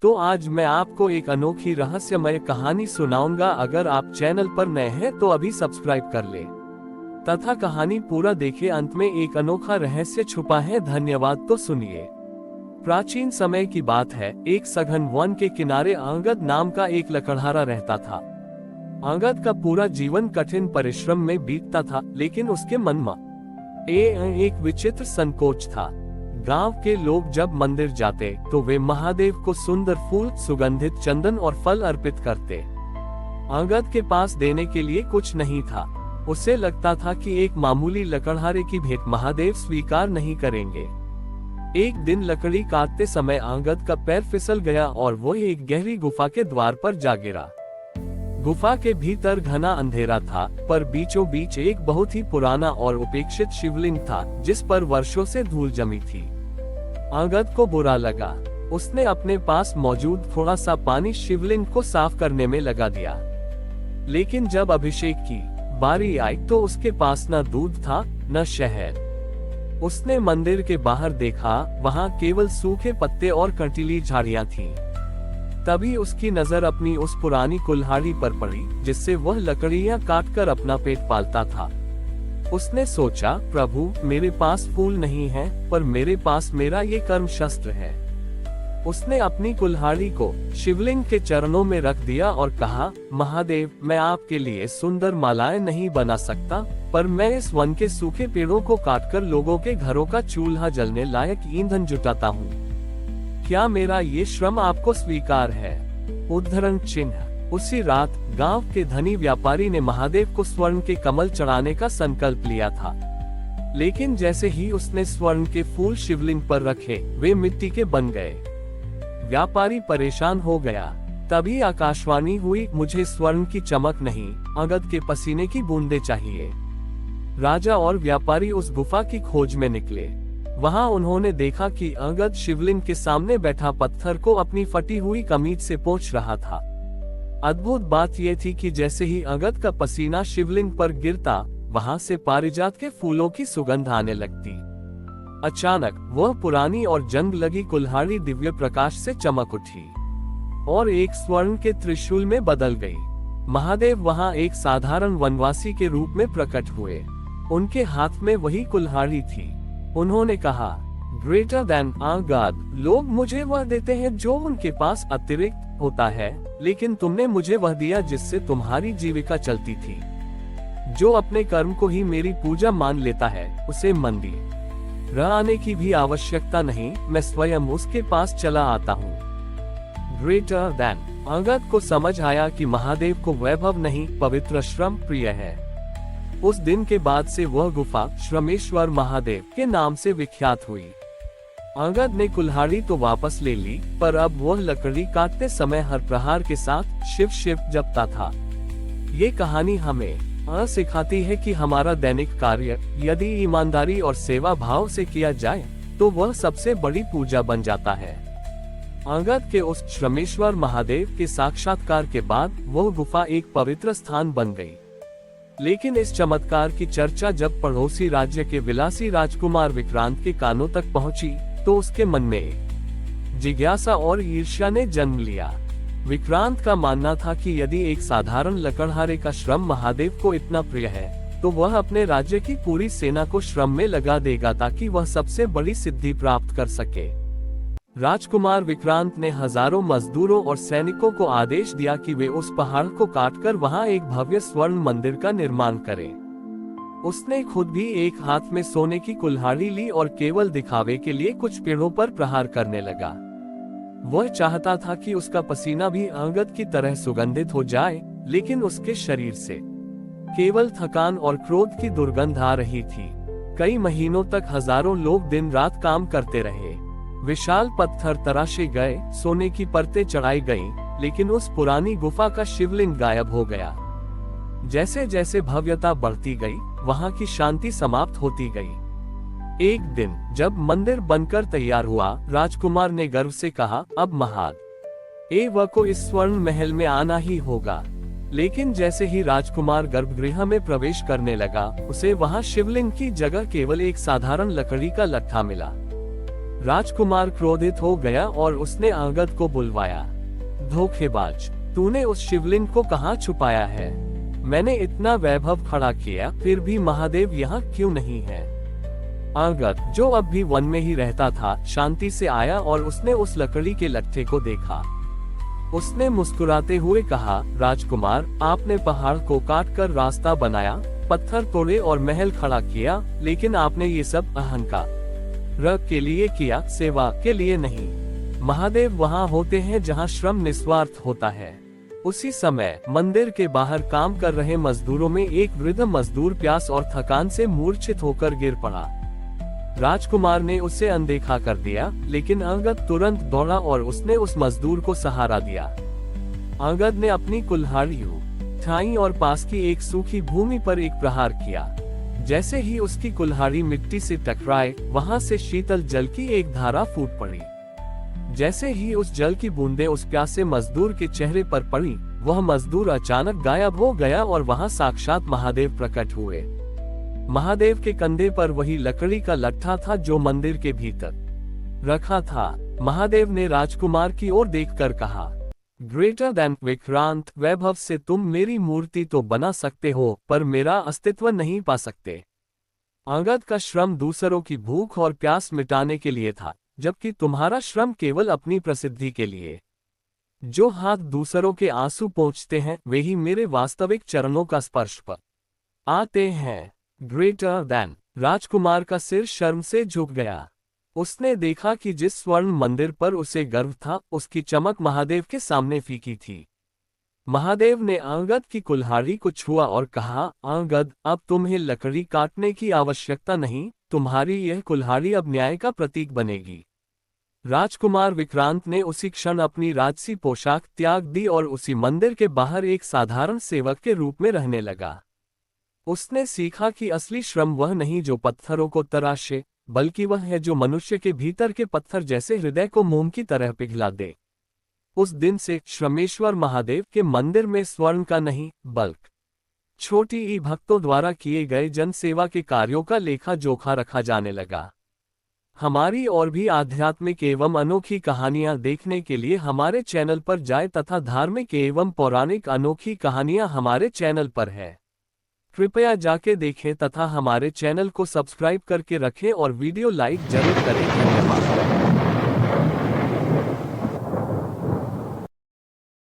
तो आज मैं आपको एक अनोखी रहस्यमय कहानी सुनाऊंगा। अगर आप चैनल पर नए हैं तो अभी सब्सक्राइब कर ले तथा कहानी पूरा देखें। अंत में एक अनोखा रहस्य छुपा है। धन्यवाद। तो सुनिए। प्राचीन समय की बात है। एक सघन वन के किनारे अंगद नाम का एक लकड़हारा रहता था। अंगद का पूरा जीवन कठिन परिश्रम में बीतता था, लेकिन उसके मन में एक विचित्र संकोच था। गांव के लोग जब मंदिर जाते तो वे महादेव को सुंदर फूल, सुगंधित चंदन और फल अर्पित करते। अंगद के पास देने के लिए कुछ नहीं था। उसे लगता था कि एक मामूली लकड़हारे की भेंट महादेव स्वीकार नहीं करेंगे। एक दिन लकड़ी काटते समय अंगद का पैर फिसल गया और वो एक गहरी गुफा के द्वार पर जा गिरा। गुफा के भीतर घना अंधेरा था, पर बीचों बीच एक बहुत ही पुराना और उपेक्षित शिवलिंग था, जिस पर वर्षों से धूल जमी थी। अंगद को बुरा लगा। उसने अपने पास मौजूद थोड़ा सा पानी शिवलिंग को साफ करने में लगा दिया। लेकिन जब अभिषेक की बारी आई तो उसके पास न दूध था न शहद। उसने मंदिर के बाहर देखा, वहां केवल सूखे पत्ते और कंटीली झाड़ियां थीं। तभी उसकी नजर अपनी उस पुरानी कुल्हाड़ी पर पड़ी, जिससे वह लकड़ियां काटकर अपना पेट पालता था। उसने सोचा, प्रभु, मेरे पास फूल नहीं है, पर मेरे पास मेरा ये कर्म शस्त्र है। उसने अपनी कुल्हाड़ी को शिवलिंग के चरणों में रख दिया और कहा, महादेव, मैं आपके लिए सुंदर मालाएं नहीं बना सकता, पर मैं इस वन के सूखे पेड़ों को काटकर लोगों के घरों का चूल्हा जलने लायक ईंधन जुटाता हूँ। क्या मेरा ये श्रम आपको स्वीकार है? उद्धरण चिन्ह। उसी रात गांव के धनी व्यापारी ने महादेव को स्वर्ण के कमल चढ़ाने का संकल्प लिया था। लेकिन जैसे ही उसने स्वर्ण के फूल शिवलिंग पर रखे, वे मिट्टी के बन गए। व्यापारी परेशान हो गया। तभी आकाशवाणी हुई, मुझे स्वर्ण की चमक नहीं, अंगद के पसीने की बूंदें चाहिए। राजा और व्यापारी उस गुफा की खोज में निकले। वहां उन्होंने देखा कि अंगद शिवलिंग के सामने बैठा पत्थर को अपनी फटी हुई कमीज से पोंछ रहा था। अद्भुत बात यह थी कि जैसे ही अंगद का पसीना शिवलिंग पर गिरता, वहां से पारिजात के फूलों की सुगंध आने लगती। अचानक वह पुरानी और जंग लगी कुल्हाड़ी दिव्य प्रकाश से चमक उठी और एक स्वर्ण के त्रिशूल में बदल गई। महादेव वहां एक साधारण वनवासी के रूप में प्रकट हुए। उनके हाथ में वही कुल्हाड़ी थी। उन्होंने कहा, ग्रेटर देन आ गॉड, लोग मुझे वह देते हैं जो उनके पास अतिरिक्त होता है, लेकिन तुमने मुझे वह दिया जिससे तुम्हारी जीविका चलती थी। जो अपने कर्म को ही मेरी पूजा मान लेता है, उसे मंदिर आने की भी आवश्यकता नहीं, मैं स्वयं उसके पास चला आता हूँ। Greater than. अंगद को समझ आया कि महादेव को वैभव नहीं, पवित्र श्रम प्रिय है। उस दिन के बाद से वह गुफा श्रमेश्वर महादेव के नाम से विख्यात हुई। अंगद ने कुल्हाड़ी तो वापस ले ली, पर अब वह लकड़ी काटते समय हर प्रहार के साथ शिव शिव जपता था। ये कहानी हमें सिखाती है कि हमारा दैनिक कार्य यदि ईमानदारी और सेवा भाव से किया जाए तो वह सबसे बड़ी पूजा बन जाता है। अंगद के उस श्रमेश्वर महादेव के साक्षात्कार के बाद वह गुफा एक पवित्र स्थान बन गई। लेकिन इस चमत्कार की चर्चा जब पड़ोसी राज्य के विलासी राजकुमार विक्रांत के कानों तक पहुंची, तो उसके मन में जिज्ञासा और ईर्ष्या ने जन्म लिया। विक्रांत का मानना था कि यदि एक साधारण लकड़हारे का श्रम महादेव को इतना प्रिय है, तो वह अपने राज्य की पूरी सेना को श्रम में लगा देगा ताकि वह सबसे बड़ी सिद्धि प्राप्त कर सके। राजकुमार विक्रांत ने हजारों मजदूरों और सैनिकों को आदेश दिया कि वे उस पहाड़ को काटकर वहां एक भव्य स्वर्ण मंदिर का निर्माण करें। उसने खुद भी एक हाथ में सोने की कुल्हाड़ी ली और केवल दिखावे के लिए कुछ पेड़ों पर प्रहार करने लगा। वह चाहता था कि उसका पसीना भी अंगद की तरह सुगंधित हो जाए, लेकिन उसके शरीर से केवल थकान और क्रोध की दुर्गंध आ रही थी। कई महीनों तक हजारों लोग दिन रात काम करते रहे। विशाल पत्थर तराशे गए, सोने की परतें चढ़ाई गईं, लेकिन उस पुरानी गुफा का शिवलिंग गायब हो गया। जैसे जैसे भव्यता बढ़ती गई, वहां की शांति समाप्त होती गई। एक दिन जब मंदिर बनकर तैयार हुआ, राजकुमार ने गर्व से कहा, अब महादेव को इस स्वर्ण महल में आना ही होगा। लेकिन जैसे ही राजकुमार गर्भगृह में प्रवेश करने लगा, उसे वहां शिवलिंग की जगह केवल एक साधारण लकड़ी का लट्ठा मिला। राजकुमार क्रोधित हो गया और उसने अंगद को बुलवाया। धोखेबाज, तूने उस शिवलिंग को कहाँ छुपाया है? मैंने इतना वैभव खड़ा किया, फिर भी महादेव यहाँ क्यों नहीं है? अंगद, जो अब भी वन में ही रहता था, शांति से आया और उसने उस लकड़ी के लट्ठे को देखा। उसने मुस्कुराते हुए कहा, राजकुमार, आपने पहाड़ को काटकर रास्ता बनाया, पत्थर तोड़े और महल खड़ा किया, लेकिन आपने ये सब अहंकार के लिए किया, सेवा के लिए नहीं। महादेव वहाँ होते हैं जहाँ श्रम निस्वार्थ होता है। उसी समय मंदिर के बाहर काम कर रहे मजदूरों में एक वृद्ध मजदूर प्यास और थकान से मूर्छित होकर गिर पड़ा। राजकुमार ने उसे अनदेखा कर दिया, लेकिन अंगद तुरंत दौड़ा और उसने उस मजदूर को सहारा दिया। अंगद ने अपनी कुल्हाड़ी उठाई और पास की एक सूखी भूमि पर एक प्रहार किया। जैसे ही उसकी कुल्हाड़ी मिट्टी से टकराए, वहां से शीतल जल की एक धारा फूट पड़ी। जैसे ही उस जल की बूंदें उस प्यासे मजदूर के चेहरे पर पड़ी, वह मजदूर अचानक गायब हो गया और वहां साक्षात महादेव प्रकट हुए। महादेव के कंधे पर वही लकड़ी का लट्ठा था जो मंदिर के भीतर रखा था। महादेव ने राजकुमार की ओर देखकर कहा, ग्रेटर देन विक्रांत, वैभव से तुम मेरी मूर्ति तो बना सकते हो, पर मेरा अस्तित्व नहीं पा सकते। अंगद का श्रम दूसरों की भूख और प्यास मिटाने के लिए था, जबकि तुम्हारा श्रम केवल अपनी प्रसिद्धि के लिए। जो हाथ दूसरों के आंसू पोंछते हैं, वे ही मेरे वास्तविक चरणों का स्पर्श पर आते हैं। Greater than. राजकुमार का सिर शर्म से झुक गया। उसने देखा कि जिस स्वर्ण मंदिर पर उसे गर्व था, उसकी चमक महादेव के सामने फीकी थी। महादेव ने अंगद की कुल्हाड़ी को छुआ और कहा, अंगद, अब तुम्हें लकड़ी काटने की आवश्यकता नहीं, तुम्हारी यह कुल्हाड़ी अब न्याय का प्रतीक बनेगी। राजकुमार विक्रांत ने उसी क्षण अपनी राजसी पोशाक त्याग दी और उसी मंदिर के बाहर एक साधारण सेवक के रूप में रहने लगा। उसने सीखा कि असली श्रम वह नहीं जो पत्थरों को तराशे, बल्कि वह है जो मनुष्य के भीतर के पत्थर जैसे हृदय को मोम की तरह पिघला दे। उस दिन से श्रमेश्वर महादेव के मंदिर में स्वर्ण का नहीं, बल्कि छोटी ही भक्तों द्वारा किए गए जन सेवा के कार्यों का लेखा जोखा रखा जाने लगा। हमारी और भी आध्यात्मिक एवं अनोखी कहानियां देखने के लिए हमारे चैनल पर जाएं तथा धार्मिक एवं पौराणिक अनोखी कहानियां हमारे चैनल पर है। कृपया जाके देखें तथा हमारे चैनल को सब्सक्राइब करके रखें और वीडियो लाइक जरूर करें। धन्यवाद।